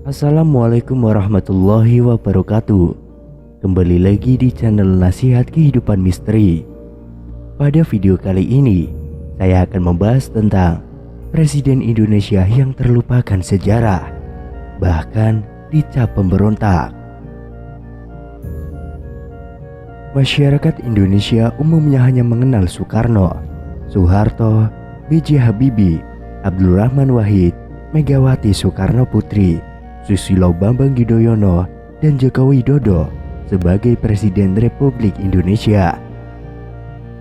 Assalamualaikum warahmatullahi wabarakatuh. Kembali lagi di channel Nasihat Kehidupan Misteri. Pada video kali ini, saya akan membahas tentang Presiden Indonesia yang terlupakan sejarah, bahkan dicap pemberontak. Masyarakat Indonesia umumnya hanya mengenal Soekarno, Soeharto, B.J. Habibie, Abdul Rahman Wahid, Megawati Soekarno Putri, Susilo Bambang Yudhoyono, dan Joko Widodo sebagai Presiden Republik Indonesia.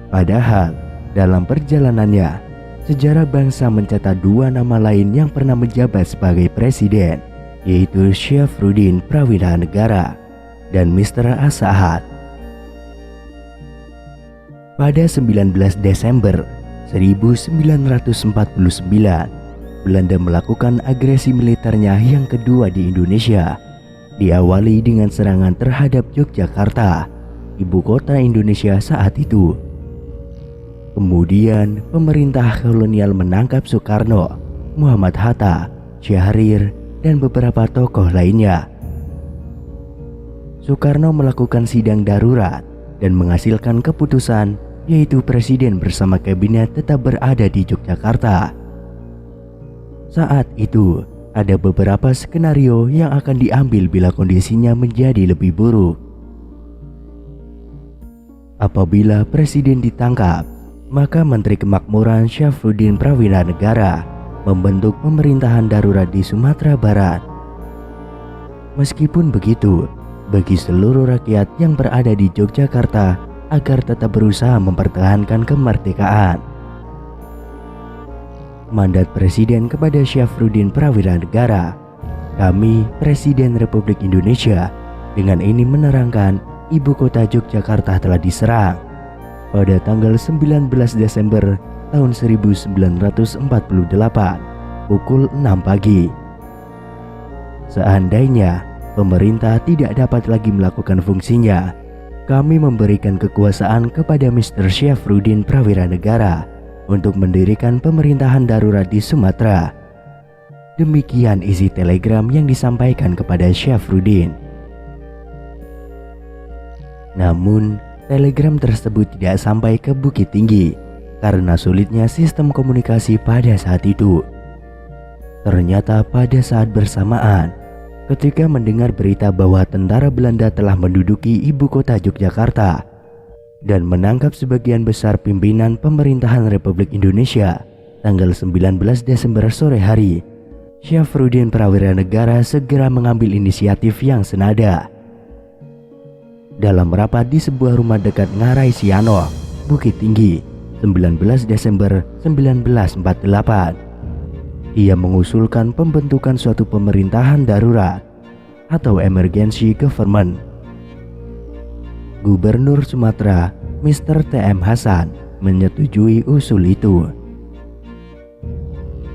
Padahal dalam perjalanannya, sejarah bangsa mencatat dua nama lain yang pernah menjabat sebagai presiden, yaitu Syafruddin Prawirnegara dan Mr. Asahat. Pada 19 Desember 1949, Belanda melakukan agresi militernya yang kedua di Indonesia, diawali dengan serangan terhadap Yogyakarta, ibu kota Indonesia saat itu. Kemudian pemerintah kolonial menangkap Soekarno, Muhammad Hatta, Syahrir, dan beberapa tokoh lainnya. Soekarno melakukan sidang darurat dan menghasilkan keputusan, yaitu presiden bersama kabinet tetap berada di Yogyakarta. Saat itu, ada beberapa skenario yang akan diambil bila kondisinya menjadi lebih buruk. Apabila presiden ditangkap, maka Menteri Kemakmuran Syafruddin Prawirnegara membentuk pemerintahan darurat di Sumatera Barat. Meskipun begitu, bagi seluruh rakyat yang berada di Yogyakarta agar tetap berusaha mempertahankan kemerdekaan. Mandat Presiden kepada Syafruddin Prawirnegara, kami Presiden Republik Indonesia dengan ini menerangkan ibu kota Yogyakarta telah diserang pada tanggal 19 Desember tahun 1948 pukul 6 pagi. Seandainya pemerintah tidak dapat lagi melakukan fungsinya, kami memberikan kekuasaan kepada Mr. Syafruddin Prawirnegara untuk mendirikan pemerintahan darurat di Sumatera. Demikian isi telegram yang disampaikan kepada Syafruddin. Namun, telegram tersebut tidak sampai ke Bukit Tinggi karena sulitnya sistem komunikasi pada saat itu. Ternyata pada saat bersamaan, ketika mendengar berita bahwa tentara Belanda telah menduduki ibu kota Yogyakarta dan menangkap sebagian besar pimpinan pemerintahan Republik Indonesia tanggal 19 Desember sore hari, Syafruddin Prawirnegara segera mengambil inisiatif yang senada. Dalam rapat di sebuah rumah dekat Ngarai Siano, Bukit Tinggi, 19 Desember 1948, ia mengusulkan pembentukan suatu pemerintahan darurat atau emergency government. Gubernur Sumatera, Mr. T.M. Hasan, menyetujui usul itu.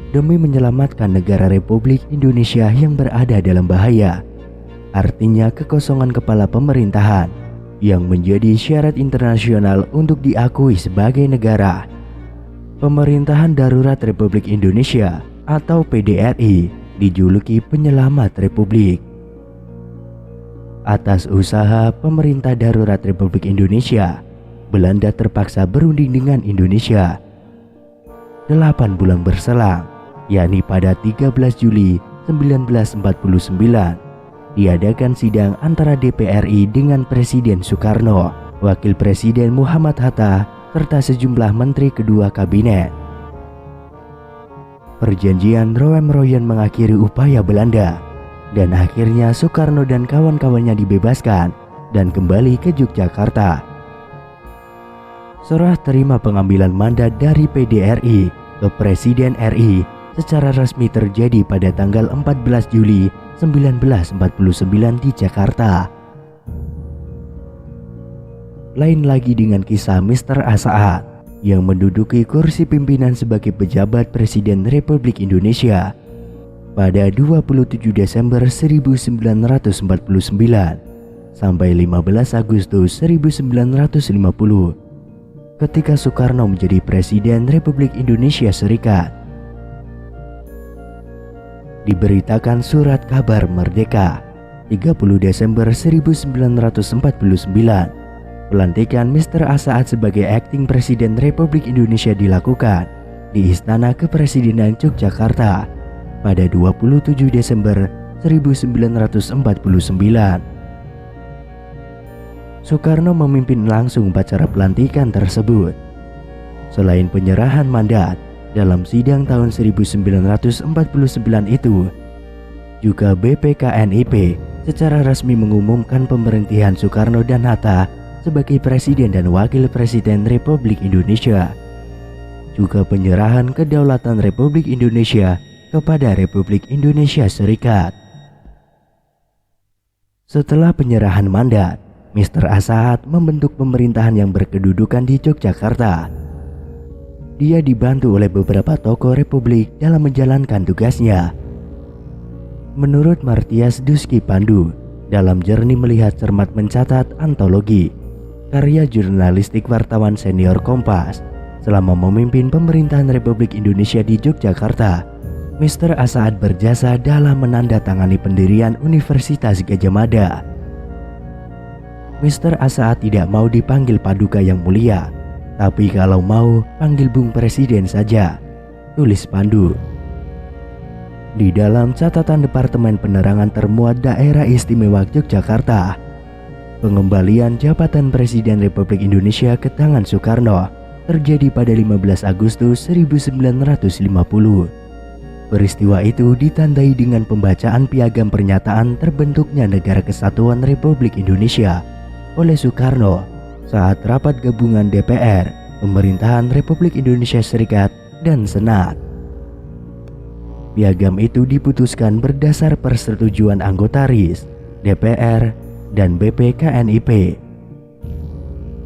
Demi menyelamatkan negara Republik Indonesia yang berada dalam bahaya, artinya kekosongan kepala pemerintahan yang menjadi syarat internasional untuk diakui sebagai negara, Pemerintahan Darurat Republik Indonesia atau PDRI dijuluki penyelamat Republik. Atas usaha Pemerintah Darurat Republik Indonesia, Belanda terpaksa berunding dengan Indonesia. 8 bulan berselang, yakni pada 13 Juli 1949, diadakan sidang antara DPRI dengan Presiden Soekarno, Wakil Presiden Muhammad Hatta, serta sejumlah menteri kedua kabinet. Perjanjian Roem-Royen mengakhiri upaya Belanda, dan akhirnya Soekarno dan kawan-kawannya dibebaskan dan kembali ke Yogyakarta. Serah terima pengambilan mandat dari PDRI ke Presiden RI secara resmi terjadi pada tanggal 14 Juli 1949 di Jakarta. Lain lagi dengan kisah Mr. Asahat yang menduduki kursi pimpinan sebagai pejabat Presiden Republik Indonesia pada 27 Desember 1949 sampai 15 Agustus 1950 ketika Soekarno menjadi Presiden Republik Indonesia Serikat. diberitakan surat kabar merdeka 30 Desember 1949. Pelantikan Mr. Asaat sebagai Akting Presiden Republik Indonesia dilakukan di Istana Kepresidenan Yogyakarta pada 27 Desember 1949. Soekarno memimpin langsung upacara pelantikan tersebut. Selain penyerahan mandat dalam sidang tahun 1949 itu, juga BPKNIP secara resmi mengumumkan pemberhentian Soekarno dan Hatta sebagai Presiden dan Wakil Presiden Republik Indonesia. Juga penyerahan kedaulatan Republik Indonesia kepada Republik Indonesia Serikat. Setelah penyerahan mandat, Mr. Asaat membentuk pemerintahan yang berkedudukan di Yogyakarta. Dia dibantu oleh beberapa tokoh Republik dalam menjalankan tugasnya. Menurut Martias Duski Pandu, dalam Jernih Melihat Cermat Mencatat Antologi, karya jurnalistik wartawan senior Kompas, selama memimpin pemerintahan Republik Indonesia di Yogyakarta, Mr. Asaat berjasa dalam menandatangani pendirian Universitas Gadjah Mada. Mr. Asaat tidak mau dipanggil Paduka Yang Mulia, tapi kalau mau panggil Bung Presiden saja, tulis Pandu. Di dalam catatan Departemen Penerangan termuat Daerah Istimewa Yogyakarta, pengembalian jabatan Presiden Republik Indonesia ke tangan Soekarno terjadi pada 15 Agustus 1950. Peristiwa itu ditandai dengan pembacaan piagam pernyataan terbentuknya Negara Kesatuan Republik Indonesia oleh Soekarno saat rapat gabungan DPR, Pemerintahan Republik Indonesia Serikat, dan Senat. Piagam itu diputuskan berdasar persetujuan anggota RIS, DPR, dan BPKNIP.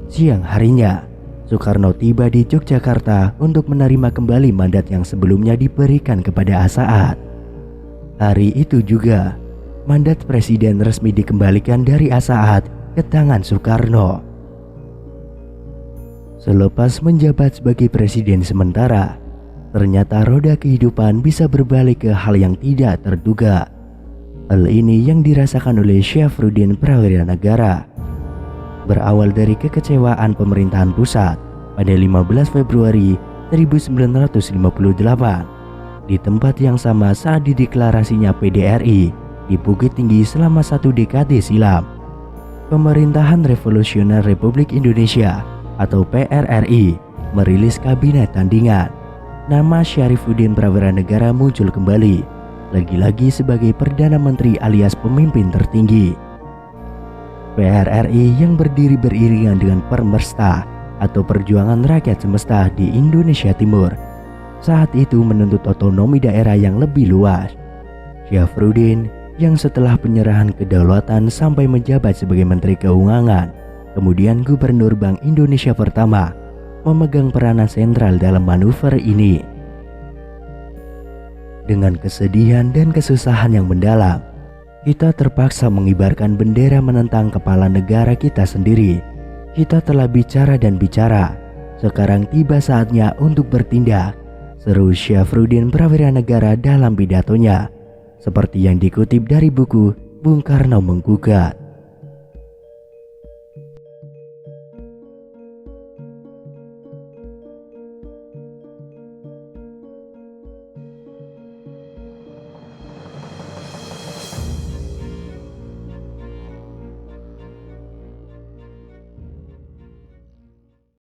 Siang harinya, Soekarno tiba di Yogyakarta untuk menerima kembali mandat yang sebelumnya diberikan kepada Asaat. Hari itu juga, mandat presiden resmi dikembalikan dari Asaat ke tangan Soekarno. Selepas menjabat sebagai presiden sementara, ternyata roda kehidupan bisa berbalik ke hal yang tidak terduga. Hal ini yang dirasakan oleh Syafruddin Prawira Negara. Berawal dari kekecewaan pemerintahan pusat pada 15 Februari 1958 di tempat yang sama saat dideklarasinya PDRI di Bukit Tinggi selama 1 dekade silam. Pemerintahan Revolusioner Republik Indonesia atau PRRI merilis kabinet tandingan. Nama Syarifuddin Prawira Negara muncul kembali, lagi-lagi sebagai Perdana Menteri alias pemimpin tertinggi. PRRI yang berdiri beriringan dengan Permesta atau Perjuangan Rakyat Semesta di Indonesia Timur, saat itu menuntut otonomi daerah yang lebih luas. Syafruddin yang setelah penyerahan kedaulatan sampai menjabat sebagai Menteri Keuangan, kemudian Gubernur Bank Indonesia pertama, memegang peranan sentral dalam manuver ini. Dengan kesedihan dan kesusahan yang mendalam, kita terpaksa mengibarkan bendera menentang kepala negara kita sendiri. Kita telah bicara dan bicara, sekarang tiba saatnya untuk bertindak, seru Syafruddin Prawira Negara dalam pidatonya, seperti yang dikutip dari buku Bung Karno Menggugat.